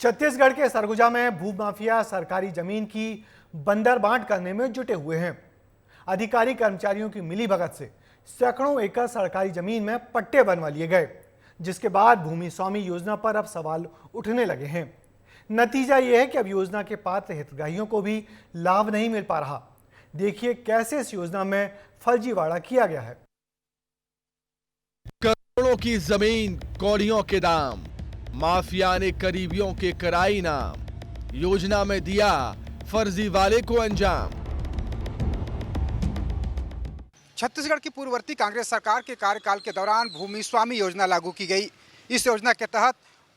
छत्तीसगढ़ के सरगुजा में भूमाफिया सरकारी जमीन की बंदर बांट करने में जुटे हुए हैं। अधिकारी कर्मचारियों की मिलीभगत से सैकड़ों एकड़ सरकारी जमीन में पट्टे बनवा लिए गए, जिसके बाद भूमि स्वामी योजना पर अब सवाल उठने लगे हैं। नतीजा यह है कि अब योजना के पात्र हितग्राहियों को भी लाभ नहीं मिल पा रहा। देखिए कैसे इस योजना में फर्जीवाड़ा किया गया है। करोड़ों की जमीन, कौड़ियों के दाम, माफिया ने करीबियों के कराई नाम, योजना में दिया फर्जी वाले को अंजाम। छत्तीसगढ़ की पूर्ववर्ती कांग्रेस सरकार के कार्यकाल के दौरान भूमि स्वामी योजना लागू की गई। इस योजना के तहत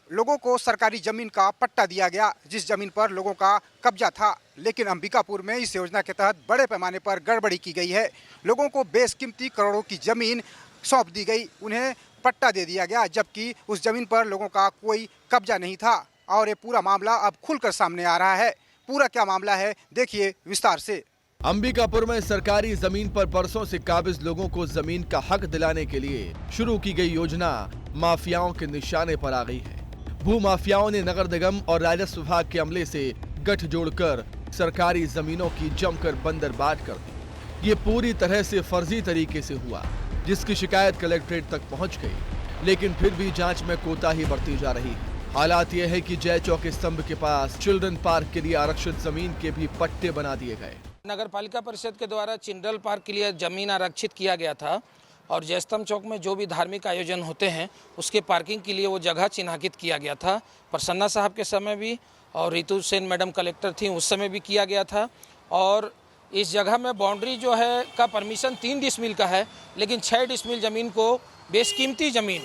लोगों को सरकारी जमीन का पट्टा दिया गया, जिस जमीन पर लोगों का कब्जा था। लेकिन अंबिकापुर में इस योजना के तहत बड़े पैमाने पर गड़बड़ी की गई है। लोगों को बेशकीमती करोड़ों की जमीन सौंप दी गई, उन्हें पट्टा दे दिया गया, जबकि उस जमीन पर लोगों का कोई कब्जा नहीं था। और ये पूरा मामला अब खुलकर सामने आ रहा है। पूरा क्या मामला है, देखिए विस्तार से। अंबिकापुर में सरकारी जमीन पर बरसों से काबिज लोगों को जमीन का हक दिलाने के लिए शुरू की गई योजना माफियाओं के निशाने पर आ गई है। भू माफियाओं ने नगर निगम और राजस्व विभाग के अमले से गठजोड़ कर सरकारी जमीनों की जमकर बंदरबाट कर दी। ये पूरी तरह से फर्जी तरीके से हुआ, जिसकी शिकायत कलेक्ट्रेट तक पहुंच गई, लेकिन फिर भी जांच में कोताही बरती जा रही है। हालात यह है कि जय चौक स्तंभ के पास चिल्ड्रन पार्क के लिए आरक्षित जमीन के भी पट्टे बना दिए गए। नगर पालिका परिषद के द्वारा चिल्ड्रन पार्क के लिए जमीन आरक्षित किया गया था और जयस्तंभ चौक में जो भी धार्मिक आयोजन होते हैं उसके पार्किंग के लिए वो जगह चिन्हांकित किया गया था। प्रसन्ना साहब के समय भी और रितु सेन मैडम कलेक्टर थी, उस समय भी किया गया था। और इस जगह में बाउंड्री जो है का परमिशन 3 डिसमिल का है, लेकिन 6 डिसमिल ज़मीन को बेशकीमती ज़मीन,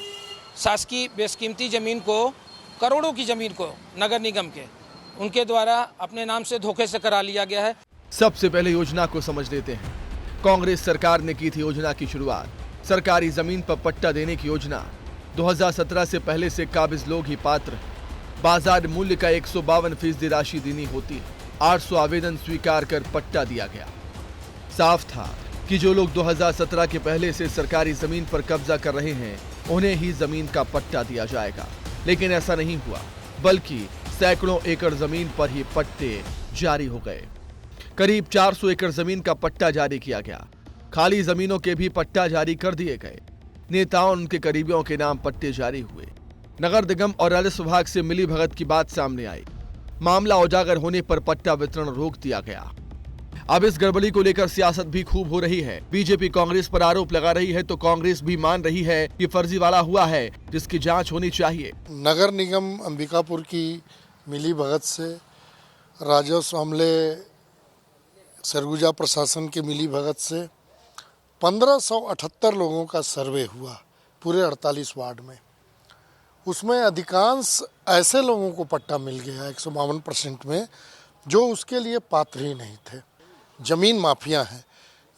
शासकीय बेशकीमती ज़मीन को, करोड़ों की ज़मीन को नगर निगम के उनके द्वारा अपने नाम से धोखे से करा लिया गया है। सबसे पहले योजना को समझ लेते हैं। कांग्रेस सरकार ने की थी योजना की शुरुआत। सरकारी जमीन पर पट्टा देने की योजना 2017 से पहले से काबिज लोग ही पात्र हैं। बाजार मूल्य का 152% राशि देनी होती है। 800 आवेदन स्वीकार कर पट्टा दिया गया। साफ था कि जो लोग 2017 के पहले से सरकारी जमीन पर कब्जा कर रहे हैं उन्हें ही जमीन का पट्टा दिया जाएगा, लेकिन ऐसा नहीं हुआ, बल्कि सैकड़ों एकड़ जमीन पर ही पट्टे जारी हो गए। करीब 400 एकड़ जमीन का पट्टा जारी किया गया। खाली जमीनों के भी पट्टा जारी कर दिए गए। नेताओं और उनके करीबियों के नाम पट्टे जारी हुए। नगर निगम और राजस्व विभाग से मिली भगत की बात सामने आई। मामला उजागर होने पर पट्टा वितरण रोक दिया गया। अब इस गड़बड़ी को लेकर सियासत भी खूब हो रही है। बीजेपी कांग्रेस पर आरोप लगा रही है तो कांग्रेस भी मान रही है कि फर्जीवाड़ा हुआ है, जिसकी जांच होनी चाहिए। नगर निगम अंबिकापुर की मिली भगत से, राजस्व अमले सरगुजा प्रशासन के मिली भगत से 1578 लोगों का सर्वे हुआ पूरे 48 वार्ड में। उसमें अधिकांश ऐसे लोगों को पट्टा मिल गया 152% में, जो उसके लिए पात्र ही नहीं थे। जमीन माफिया हैं।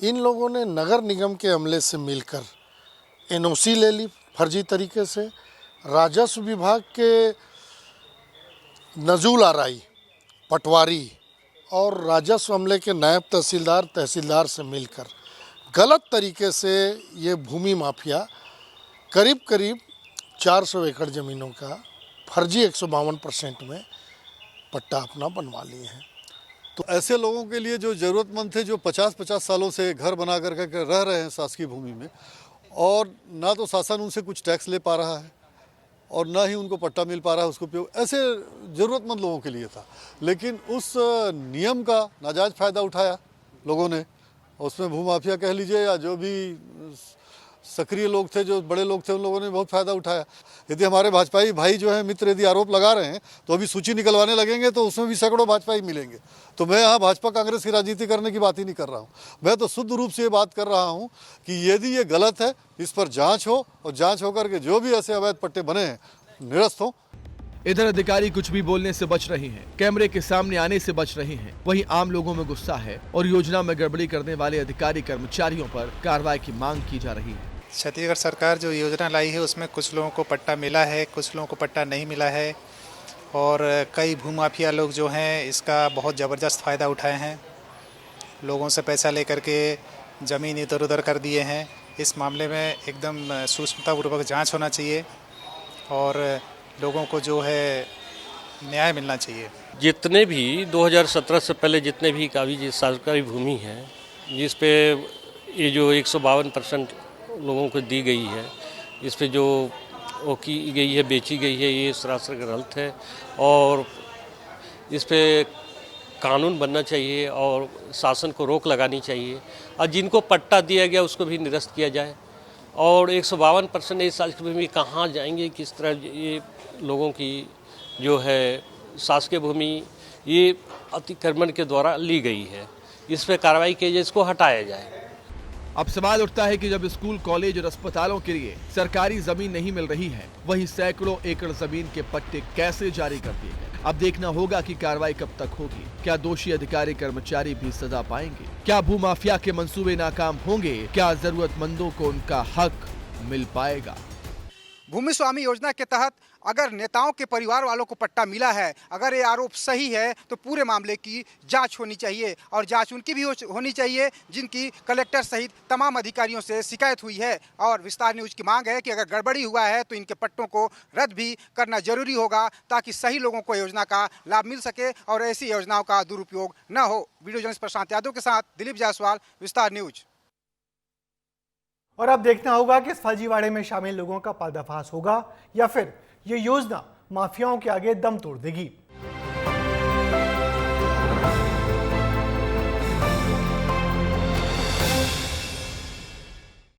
इन लोगों ने नगर निगम के अमले से मिलकर एनओसी ले ली फर्जी तरीके से। राजस्व विभाग के नजूल आराई, पटवारी और राजस्व अमले के नायब तहसीलदार से मिलकर गलत तरीके से ये भूमि माफिया करीब 400 एकड़ ज़मीनों का फर्जी 152% में पट्टा अपना बनवा लिए हैं। तो ऐसे लोगों के लिए जो ज़रूरतमंद थे, जो 50-50 सालों से घर बना कर रह रहे हैं शासकीय भूमि में, और ना तो शासन उनसे कुछ टैक्स ले पा रहा है और ना ही उनको पट्टा मिल पा रहा है उसको उपयोग, ऐसे ज़रूरतमंद लोगों के लिए था। लेकिन उस नियम का नाजायज़ फ़ायदा उठाया लोगों ने। उसमें भूमाफिया कह लीजिए या जो भी सक्रिय लोग थे, जो बड़े लोग थे, उन लोगों ने बहुत फ़ायदा उठाया। यदि हमारे भाजपाई भाई जो हैं मित्र यदि आरोप लगा रहे हैं तो अभी सूची निकलवाने लगेंगे तो उसमें भी सैकड़ों भाजपाई मिलेंगे। तो मैं यहाँ भाजपा कांग्रेस की राजनीति करने की बात ही नहीं कर रहा हूँ। मैं तो शुद्ध रूप से ये बात कर रहा हूँ कि यदि ये गलत है, इस पर जाँच हो और जाँच होकर के जो भी ऐसे अवैध पट्टे बने हैं निरस्त हों। इधर अधिकारी कुछ भी बोलने से बच रहे हैं, कैमरे के सामने आने से बच रहे हैं। वहीं आम लोगों में गुस्सा है और योजना में गड़बड़ी करने वाले अधिकारी कर्मचारियों पर कार्रवाई की मांग की जा रही है। छत्तीसगढ़ सरकार जो योजना लाई है उसमें कुछ लोगों को पट्टा मिला है, कुछ लोगों को पट्टा नहीं मिला है और कई भूमाफिया लोग जो हैं इसका बहुत ज़बरदस्त फ़ायदा उठाए हैं। लोगों से पैसा लेकर के ज़मीन इधर उधर कर दिए हैं। इस मामले में एकदम सूक्ष्मतापूर्वक जांच होना चाहिए और लोगों को जो है न्याय मिलना चाहिए। जितने भी 2017 से पहले जितने भी काबिज सरकारी भूमि है जिस पे ये जो 152% लोगों को दी गई है, इस पे जो वो की गई है, बेची गई है, ये सरासर गलत है और इस पे कानून बनना चाहिए और शासन को रोक लगानी चाहिए और जिनको पट्टा दिया गया उसको भी निरस्त किया जाए। और 152% इस साल की भूमि कहाँ जाएंगे, किस तरह ये लोगों की जो है शासकीय भूमि ये अतिक्रमण के द्वारा ली गई है, इस पर कार्रवाई की जाए, इसको हटाया जाए। अब सवाल उठता है कि जब स्कूल, कॉलेज और अस्पतालों के लिए सरकारी जमीन नहीं मिल रही है, वहीं सैकड़ों एकड़ जमीन के पट्टे कैसे जारी कर दिए गए। अब देखना होगा कि कार्रवाई कब तक होगी। क्या दोषी अधिकारी कर्मचारी भी सजा पाएंगे? क्या भूमाफिया के मंसूबे नाकाम होंगे? क्या जरूरतमंदों को उनका हक मिल पाएगा? भूमि स्वामी योजना के तहत अगर नेताओं के परिवार वालों को पट्टा मिला है, अगर ये आरोप सही है तो पूरे मामले की जांच होनी चाहिए और जांच उनकी भी होनी चाहिए जिनकी कलेक्टर सहित तमाम अधिकारियों से शिकायत हुई है। और विस्तार न्यूज की मांग है कि अगर गड़बड़ी हुआ है तो इनके पट्टों को रद्द भी करना जरूरी होगा ताकि सही लोगों को योजना का लाभ मिल सके और ऐसी योजनाओं का दुरुपयोग न हो। वीडियो जर्नलिस्ट प्रशांत यादव के साथ दिलीप जायसवाल, विस्तार न्यूज। और अब देखना होगा कि इस फर्जीवाड़े में शामिल लोगों का पर्दाफाश होगा या फिर ये योजना माफियाओं के आगे दम तोड़ देगी।